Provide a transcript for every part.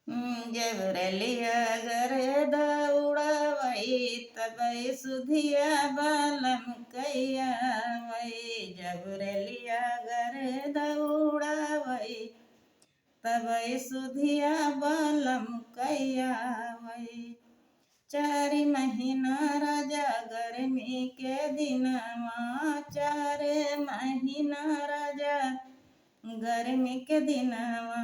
जब रलिया गरे दौड़ावई तब सुधिया बालम कैया वही। जब रलिया गरे दौड़ावई तब सुधिया बालम कैया वही। 4 महीना राजा गर्मी के दिनवा, 4 महीना राजा गर्मी के दिनवा।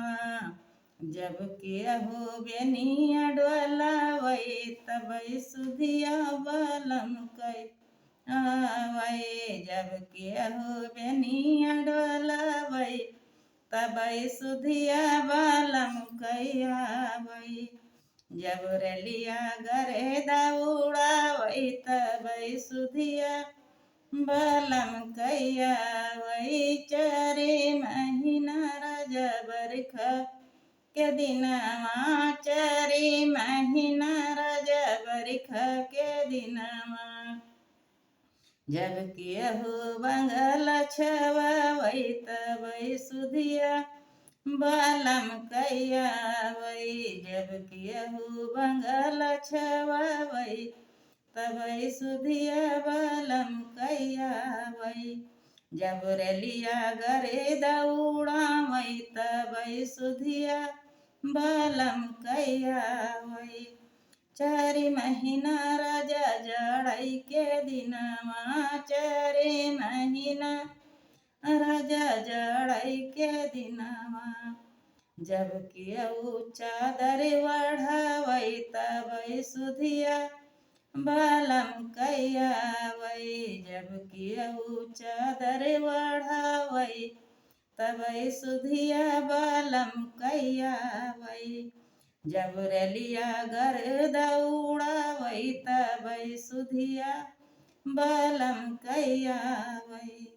जब केहू बेनिया डोलावई तब सुधिया बालम कैयावई। जब केहू बेनिया डोलावई तब सुधिया बालम कैयावई। जब रलिया गरे दौड़ावई तब सुधिया बालम कैयावई। 4 महीना राजा बरखा के दिनवा, 4 महीना राजा बरखा के दिनवा। जब केहू बंगल छवावई तब सुधिया बालम कैयावई। जब केहू बंगल छवावई तब सुधिया बालम कैयावई। जब रलिया गरे दौड़ावई तब सुधिया बालम कैयावई। 4 महीना राजा जड़ई के दिनवा, 4 महीना राजा जड़ई के दिनवा। जब केहू चादर ओढ़ावई तब सुधिया बालम कैयावई। जब केहू चादर ओढ़ावई तब सुधिया बालम कैयावई। जब रलिया गर दौड़ावई तब सुधिया बालम कैयावई।